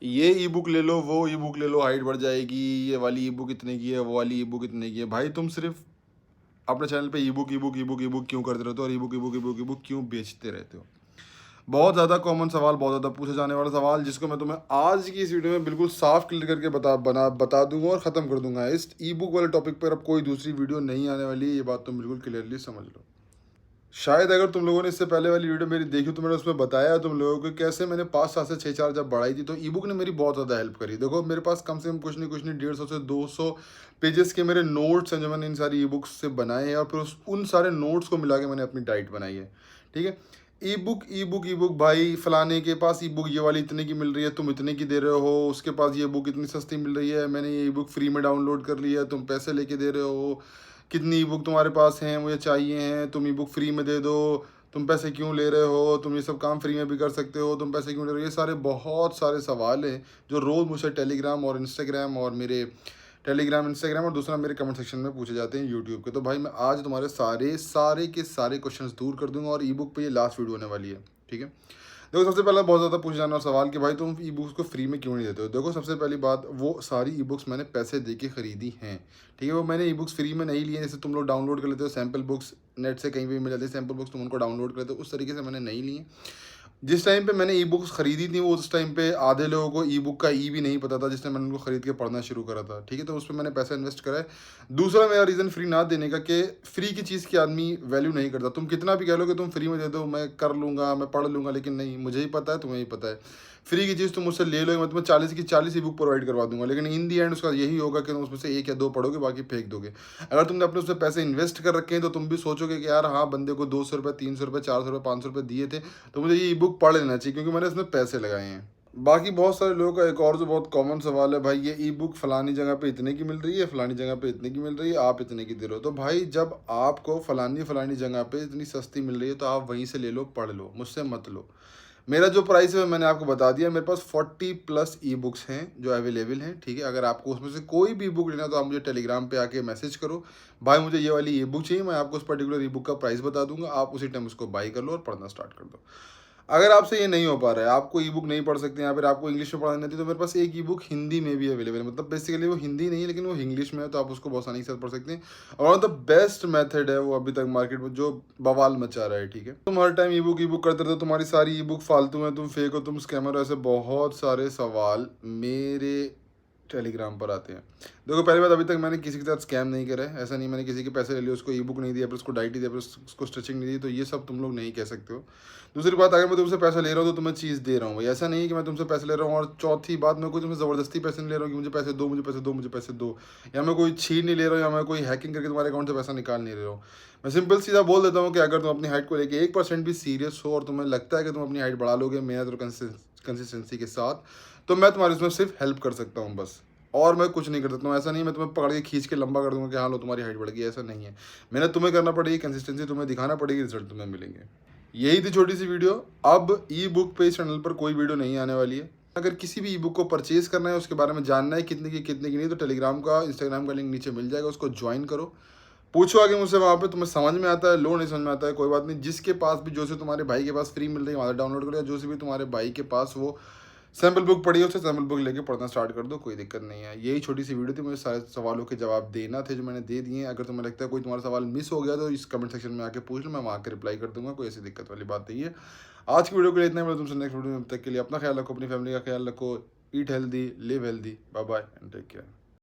ये ई बुक ले लो, वो ई बुक ले लो, हाइट बढ़ जाएगी, ये वाली ई बुक इतने की है, वो वाली ई बुक इतने की है। भाई तुम सिर्फ अपने चैनल पे ई बुक ई बुक ई बुक ई बुक क्यों करते रहते हो, और ई बुक ई बुक ई बुक ई बुक क्यों बेचते रहते हो? बहुत ज़्यादा कॉमन सवाल, बहुत ज़्यादा पूछे जाने वाला सवाल, जिसको मैं तुम्हें आज की इस वीडियो में बिल्कुल साफ क्लियर करके बता दूंगा और ख़त्म कर दूंगा। इस ई बुक वाले टॉपिक पर अब कोई दूसरी वीडियो नहीं आने वाली है, ये बात तुम बिल्कुल क्लियरली समझ लो। शायद अगर तुम लोगों ने इससे पहले वाली वीडियो मेरी देखी तो मैंने उसमें बताया तुम लोगों को कैसे मैंने 5 साल से 6 4 जब बढ़ाई थी, तो ई बुक ने मेरी बहुत ज़्यादा हेल्प करी। देखो मेरे पास कम से कम कुछ नहीं 150 से 200 पेजेस के मेरे नोट्स हैं जो मैंने इन सारी ई बुक्स से बनाए हैं, और फिर उन सारे नोट्स को मिला के मैंने अपनी डाइट बनाई है। ठीक है, ई बुक भाई, फलाने के पास ई बुक ये वाली इतने की मिल रही है, तुम इतने की दे रहे हो, उसके पास ये बुक इतनी सस्ती मिल रही है, मैंने ये ई बुक फ्री में डाउनलोड कर ली है, तुम पैसे लेके दे रहे हो, कितनी ई बुक तुम्हारे पास हैं, मुझे चाहिए हैं, तुम ई बुक फ्री में दे दो, तुम पैसे क्यों ले रहे हो, तुम ये सब काम फ्री में भी कर सकते हो, तुम पैसे क्यों ले रहे हो। ये सारे बहुत सारे सवाल हैं जो रोज़ मुझसे टेलीग्राम और इंस्टाग्राम और मेरे टेलीग्राम इंस्टाग्राम और दूसरा मेरे कमेंट सेक्शन में पूछे जाते हैं यूट्यूब के। तो भाई मैं आज तुम्हारे सारे के सारे क्वेश्चंस दूर कर दूंगा, और ई बुक पर ये लास्ट वीडियो होने वाली है। ठीक है, देखो सबसे पहला बहुत ज़्यादा पूछे जाने वाला सवाल कि भाई तुम ई बुक्स को फ्री में क्यों नहीं देते हो। देखो सबसे पहली बात, वो सारी ई बुक्स मैंने पैसे दे के ख़रीदी हैं। ठीक है, वो मैंने ई बुक्स फ्री में नहीं लिए, जैसे तुम लोग डाउनलोड कर लेते हो सैम्पल बुक्स, नेट से कहीं भी मिल जाती है सैम्पल बुक्स, तुम उनको डाउनलोड कर लेते हो, उस तरीके से मैंने नहीं लिए। जिस टाइम पे मैंने ई बुक्स खरीदी थी, वो उस टाइम पे आधे लोगों को ई बुक का ई भी नहीं पता था, जिसने मैंने उनको खरीद के पढ़ना शुरू करा था। ठीक है, तो उस पर मैंने पैसा इन्वेस्ट करा है। दूसरा मेरा रीज़न फ्री ना देने का कि फ्री की चीज़ की आदमी वैल्यू नहीं करता। तुम कितना भी कह लो कि तुम फ्री में दे दो, मैं कर लूँगा, मैं पढ़ लूँगा, लेकिन नहीं, मुझे ही पता है, तुम्हें ही पता है। फ्री की चीज़ तुम मुझसे ले लो, मैं तुम्हें 40 की 40 ई बुक प्रोवाइड करवा दूंगा, लेकिन इन दी एंड उसका यही होगा कि तुम उसमें से 1 या 2 पढ़ोगे, बाकी फेंक दोगे। अगर तुमने अपने उसमें पैसे इन्वेस्ट कर रखे हैं तो तुम भी सोचोगे कि यार हाँ, बंदे को 200 रुपये, 300 रुपये, 400 रुपये, 500 रुपये दिए थे, तो मुझे ये ई बुक पढ़ लेना चाहिए क्योंकि मैंने इसमें पैसे लगाए हैं। बाकी बहुत सारे लोगों का एक और जो बहुत कॉमन सवाल है, भाई ये ई बुक फलानी जगह पे इतने की मिल रही है, फलानी जगह पे इतने की मिल रही है, आप इतने की दे रहे हो। तो भाई जब आपको फलानी जगह पे इतनी सस्ती मिल रही है तो आप वहीं से ले लो, पढ़ लो, मुझसे मत लो। मेरा जो प्राइस है मैंने आपको बता दिया। मेरे पास 40+ ई बुक्स हैं जो अवेलेबल हैं। ठीक है, अगर आपको उसमें से कोई भी बुक लेना तो आप मुझे टेलीग्राम पे आके मैसेज करो, भाई मुझे ये वाली ई बुक चाहिए, मैं आपको उस पर्टिकुलर ई बुक का प्राइस बता दूंगा, आप उसी टाइम उसको बाई कर लो और पढ़ना स्टार्ट कर दो। अगर आपसे ये नहीं हो पा रहा है, आपको ई बुक नहीं पढ़ सकते या फिर आपको इंग्लिश में पढ़नी नहीं आती, तो मेरे पास एक ई बुक हिंदी में भी अवेलेबल है। मतलब बेसिकली वो हिंदी नहीं है लेकिन वो इंग्लिश में है, तो आप उसको बहुत आसानी से पढ़ सकते हैं। और द बेस्ट मेथड है वो अभी तक मार्केट में जो बवाल मचा रहा है। ठीक है, तुम हर टाइम ई बुक करते रहते हो, तुम्हारी सारी ई बुक फालतू है, तुम फेक हो, तुम स्कैमर हो, ऐसे बहुत सारे सवाल मेरे टेलीग्राम पर आते हैं। देखो पहली बात, अभी तक मैंने किसी के साथ स्कैम नहीं करा है। ऐसा नहीं मैंने किसी के पैसे ले लिए, उसको ई बुक नहीं दिया, फिर उसको डाइट ही दिया, फिर उसको स्ट्रेचिंग नहीं दी, तो ये सब तुम लोग नहीं कह सकते हो। दूसरी बात, अगर मैं तुमसे पैसा ले रहा हूँ तो तुम्हें चीज़ दे रहा हूँ भाई, ऐसा नहीं है कि मैं तुमसे पैसे ले रहा हूँ। और चौथी बात, मैं कोई तुमसे ज़बरदस्ती पैसे नहीं ले रहा हूँ कि मुझे पैसे दो, मुझे पैसे दो, मुझे पैसे दो, या मैं कोई छीन नहीं ले रहा हूँ, या मैं कोई हैकिंग करके तुम्हारे अकाउंट से पैसा निकाल नहीं ले रहा हूँ। मैं सिंपल सीधा बोल देता हूँ कि अगर तुम अपनी हाइट को लेकर 1% भी सीरियस हो और तुम्हें लगता है कि तुम अपनी हाइट बढ़ा लोगे मेहनत और कंसिस्टेंसी के साथ, तो मैं तुम्हारी उसमें सिर्फ हेल्प कर सकता हूँ बस, और मैं कुछ नहीं कर सकता हूँ। ऐसा नहीं मैं तुम्हें पकड़ के खींच के लंबा कर दूंगा कि हाँ लो तुम्हारी हाइट बढ़ गई, ऐसा नहीं है। मेहनत तुम्हें करना पड़ेगी, कंसिस्टेंसी तुम्हें दिखाना पड़ेगी, रिजल्ट तुम्हें मिलेंगे। यही थी छोटी सी वीडियो। अब ई बुक पे इस चैनल पर कोई वीडियो नहीं आने वाली है। अगर किसी भी ई बुक को परचेज करना है, उसके बारे में जानना है कितने की नहीं, तो टेलीग्राम का इंस्टाग्राम का लिंक नीचे मिल जाएगा, उसको ज्वाइन करो। पूछो आगे मुझसे वहाँ पे, तुम्हें समझ में आता है, लो नहीं समझ में आता है कोई बात नहीं। जिसके पास भी, जो से तुम्हारे भाई के पास फ्री मिल रही है वहाँ से डाउनलोड करो, या जो से भी तुम्हारे भाई के पास वो सैम्पल बुक पढ़ी है उससे सैम्पल बुक लेके पढ़ना स्टार्ट कर दो, कोई दिक्कत नहीं है। यही छोटी सी वीडियो थी, मुझे सारे सवालों के जवाब देना थे जो मैंने दे दिए हैं। अगर तुम्हें लगता है कोई तुम्हारा सवाल मिस हो गया तो इस कमेंट सेक्शन में आके पूछ लो, मैं वहाँ के रिप्लाई कर दूंगा, कोई ऐसी दिक्कत वाली बात नहीं है। आज की वीडियो के लिए इतना ही। मैं तुमसे नेक्स्ट वीडियो में, तब तक के लिए अपना ख्याल रखो, अपनी फैमिली का ख्याल रखो, eat healthy, live healthy, bye bye and take care.